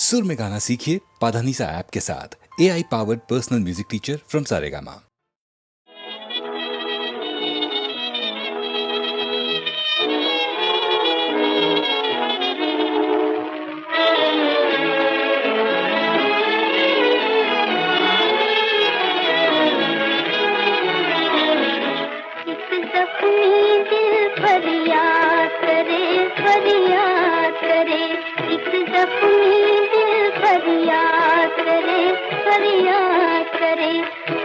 सुर में गाना सीखिए पाधानीसा ऐप के साथ। AI powered personal music teacher from Saregama. फरियाद करे, फरियाद करे, एक जख्मी दिल फरियाद करे, फरियाद करे।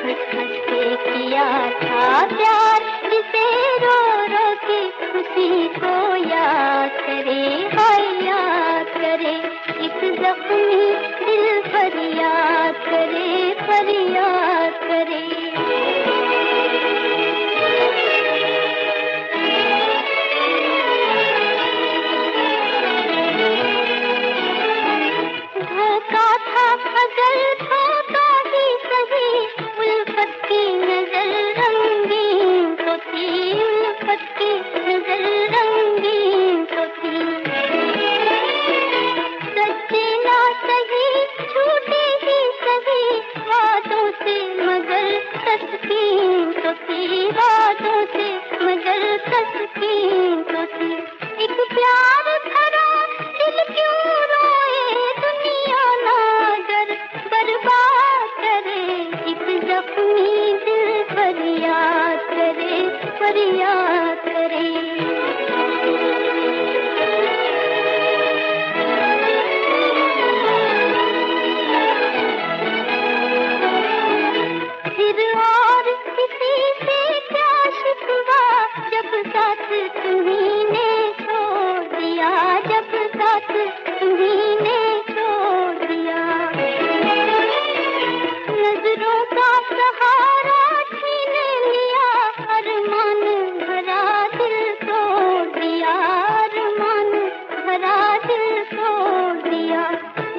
हंस हंस के किया था प्यार, जिसे रो रो के उसी को याद करे, हाय याद करे। एक जख्मी दिल फरियाद करे, फरियाद करे। अगर धोखा ही सही, उल्फत की नजर रंगीन तो थी, उल्फत की नजर रंगीन तो थी। सच्चे ना सही, झूठे ही सही, बातों से मगर तस्कीन तो थी, बातों से मगर तस्कीन तो थी। एक प्यार भरा दिल क्यों रोए, दुनिया नागर बर्बाद करे। एक जख्मी दिल फरियाद करे, फरियाद करे। फिर और किसी से क्या शिकवा, जब साथ तुम्हीं ने छोड़ दिया, जब साथ तुम्हीं ने छोड़ दिया। नजरों का सहारा छीन लिया, अरमान भरा दिल तोड़ दिया, अरमान भरा दिल तोड़ दिया।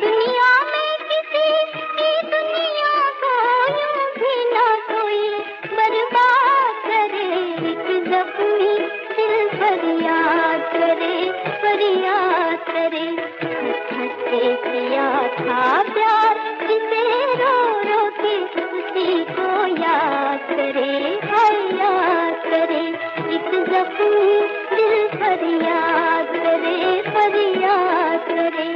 दुनिया में किसी की दुनिया को यूं भी ना कोई बर्बाद करे। एक जख्मी दिल फरियाद करे, फरियाद करे। हंस हंस के किया था प्यार, जिसे रो रो के उसी को याद करे, हाय याद करे। एक जख्मी दिल फरियाद करे, फरियाद करे।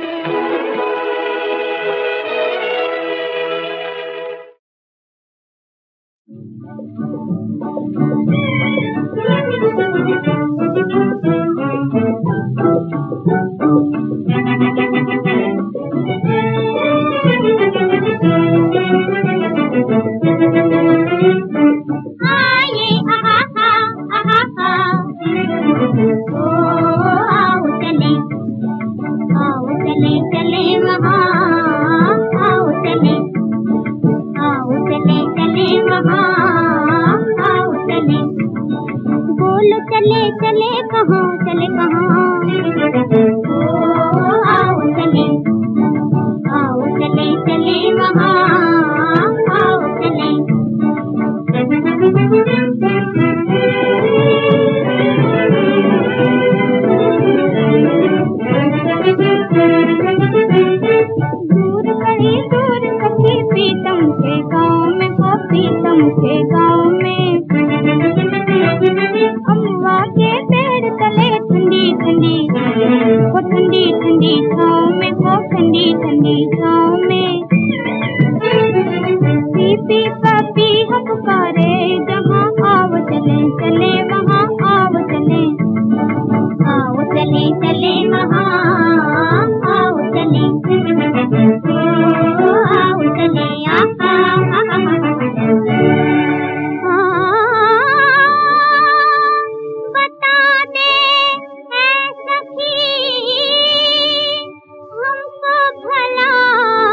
भला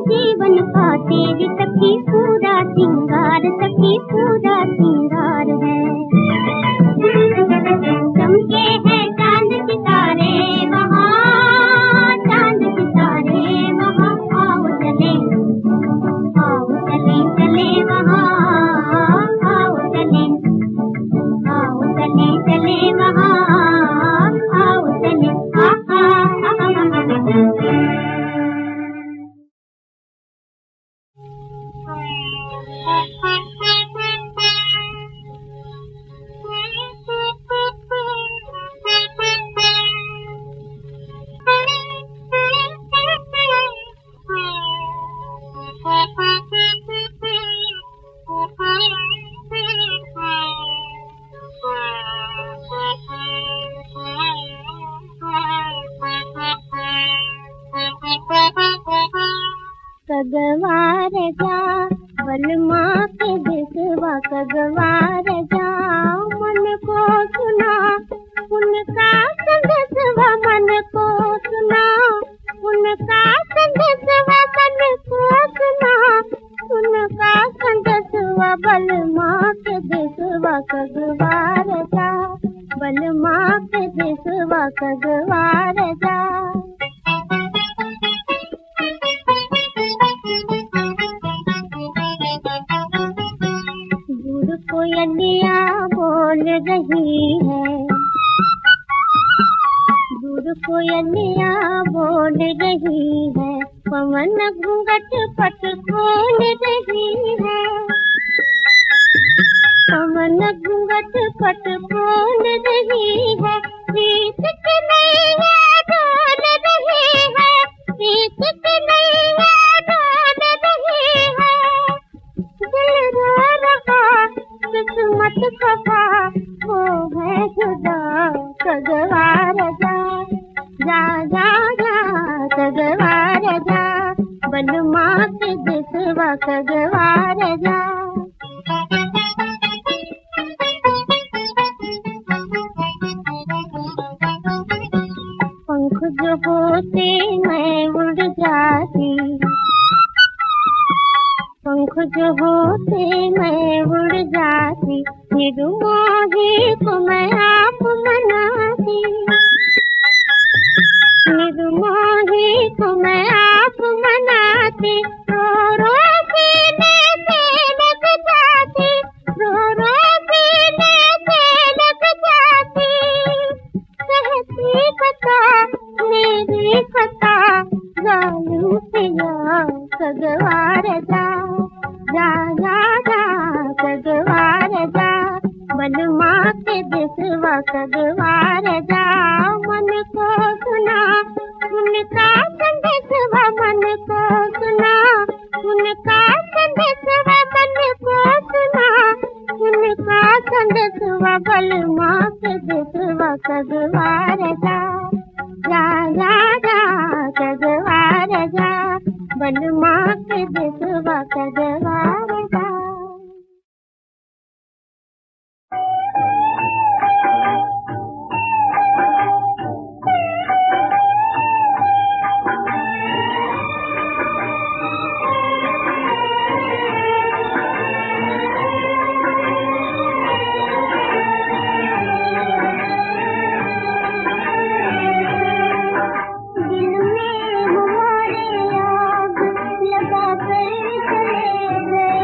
जीवन का तेरी सखी पूरा सिंगार, सखी पूरा सिंगार है। चमके हैं चांद सितारे वहाँ, चांद सितारे वहाँ, आओ चले चले वहाँ, आओ चले चले वहाँ, आओ चले कगवार जा बलमा के देसवा, कगवार जा मन को सुना उनका संदेशवा, मन को सुना उनका संदेशवा, मन को सुना उनका संदेशवा। बलमा के देसवा कगवार जा, बलमा के देसवा कगवार जा। कोयलिया बोल रही है, दूर कोयलिया बोल रही है, पवन घूंघट पट खोल रही है, पवन घूंघट पट खोल रही है। प्रीत की नैया डोल रही है, प्रीत की नैया डोल रही है। दिल रो रहा किस्मत खफा वो है जुदा, कगवार जा जा जा जा, कगवार जा बलमा के देसवा कगवार जा। पंख जो होते मैं उड़ जाती, पंख जो होते मैं उड़ जाती, निरुमोही को मैं आप मनाती, निरुमोही को मैं आप मनाती। रो रो सीने से लग जाती, रो रो सीने से लग जाती, कहती बता मेरी खता, जालू पिया कगवार जा जा जा जा, कगवार जा बलमा के देसवा कगवार जा। मन को सुना उनका संदेशवा, मन को सुना उनका संदेशवा, मन को सुना उनका संदेशवा। बलमा के देसवा कगवार जा जा जा जा, कगवार जा बलमा के देसवा कगवार जा। दिल में मोरे आग लगा कर चले गए,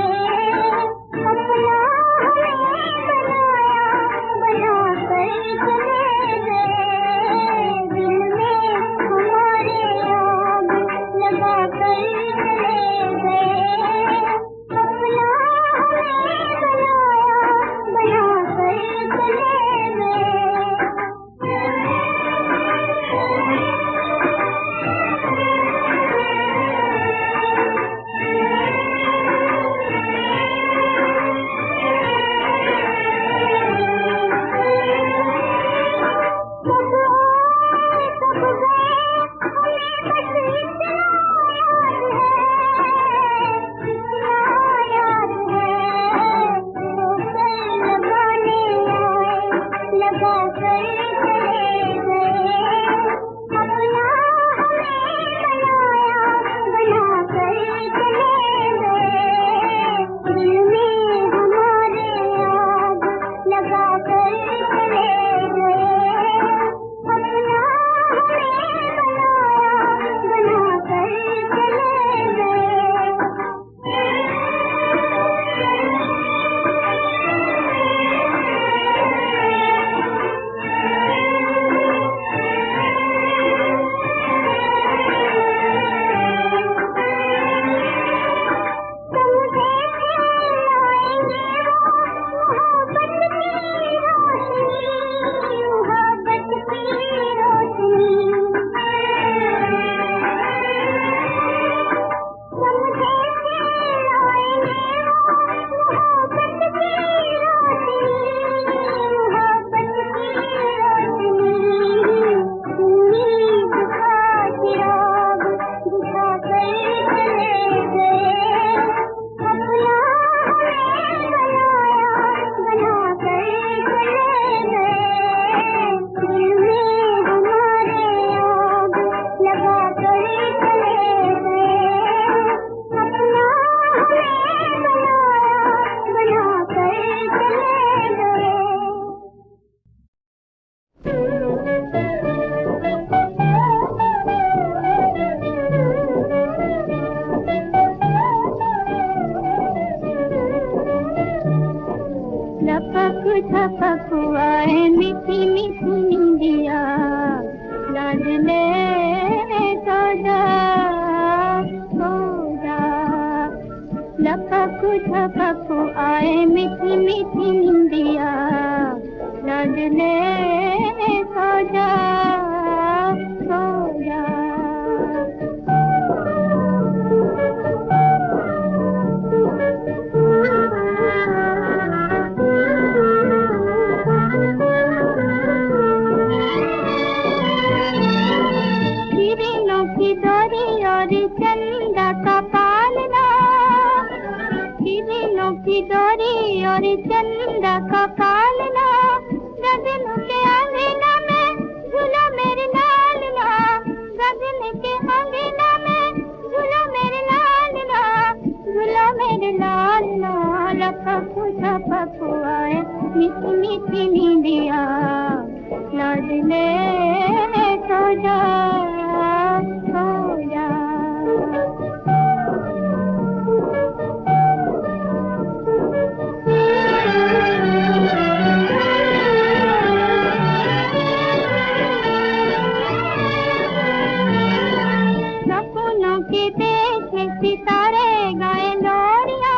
मीठी निंदिया लाडले सो जा सो जा। किरणों की डोरी और चंदा का पालना, किरणों की डोरी और चंदा का पालना, गगन के अंगना में झूला मेरे लालना, गगन के अंगना में झूला मेरे लालना, झूला मेरे लालना। लपक झपक आए मीठी मीठी नींदिया लाडले सो जा सो जा। सपनों के देश में सितारे गाए लोरिया,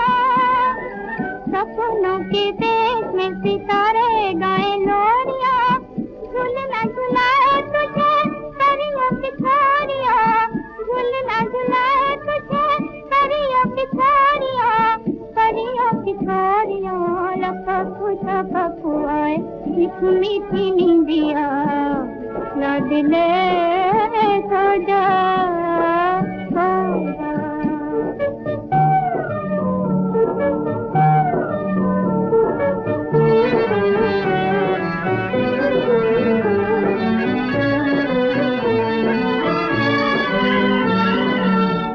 सपनों के देश में सितारे गाए लोरिया, झूलना झुलाए तुझे परियों की छोरिया, झूलना झुलाए तुझे परियों की छोरिया, परियों की छोरिया। लपक झपक आए मीठी मीठी नींदिया लाडले सो जा सो जा।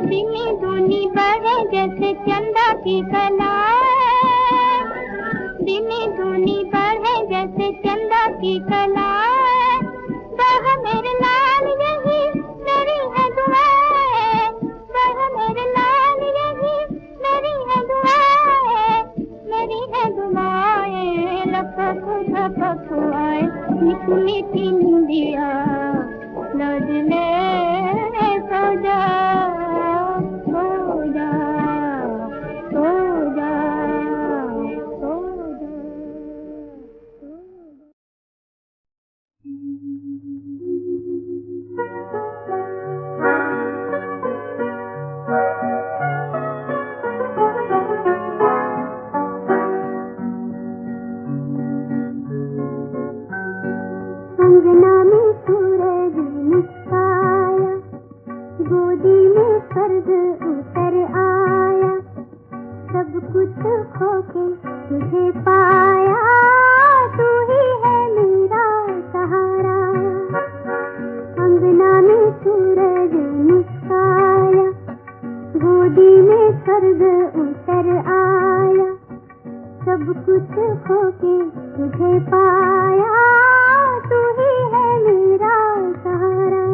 दिनी दूनी बढ़े जैसे चंदा की कलाएं, दिनी दूनी बढ़े जैसे चंदा की कलाएं, बह मेरे लाल यही मेरी है दुआएं, बह मेरे लाल यही मेरी है दुआएं, मेरी है दुआएं। लपक झपक आए मीठी मीठी नींदिया लाडले सो जा सो जा सो जा सो जा। अंगना में सूरज मुस्काया, गोदी में स्वर्ग उतर आया, सब कुछ खो के तुझे पाया, तू ही है मेरा सहारा। अंगना में सूरज मुस्काया, गोदी में स्वर्ग उतर आया, सब कुछ खो के तुझे पाया, तू ही है मेरा सहारा।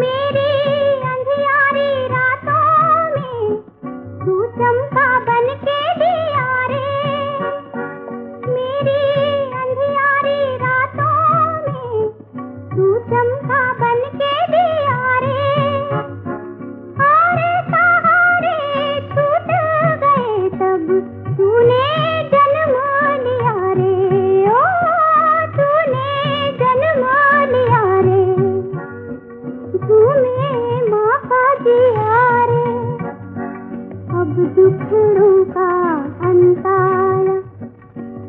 मेरी अंधियारी रातों में तू चंपा बन के दिया रे, मेरी अंधियारी रातों में तू चंपा बन के दिया रे। तूने जन्म लिया रे, ओ तूने जन्म लिया रे, तूने माँ का दिया रे। अब दुखड़ों का अंत आया,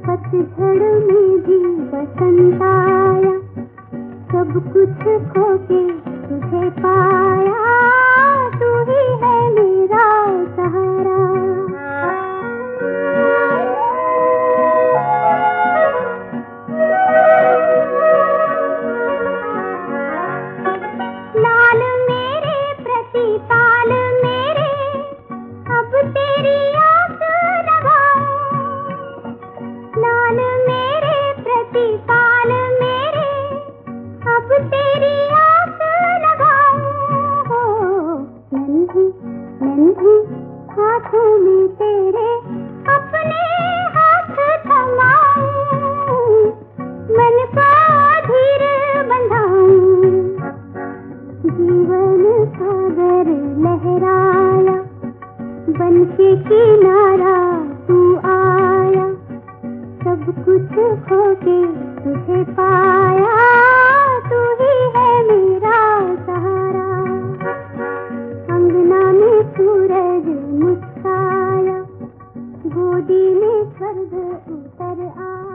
पतझड़ में भी बसंत आया, सब कुछ खो के तुझे पाया, तू ही है मेरा सहारा। लाल मेरे प्रति ताल मेरे, अब तेरी आस लगाऊं, लाल मेरे प्रति ताल मेरे, अब तेरी आस लगाऊं। सागर लहराया, बन के किनारा तू आया, सब कुछ खो के तुझे पाया, तू ही है मेरा सहारा। अंगना में सूरज मुस्काया, गोदी में स्वर्ग उतर आया।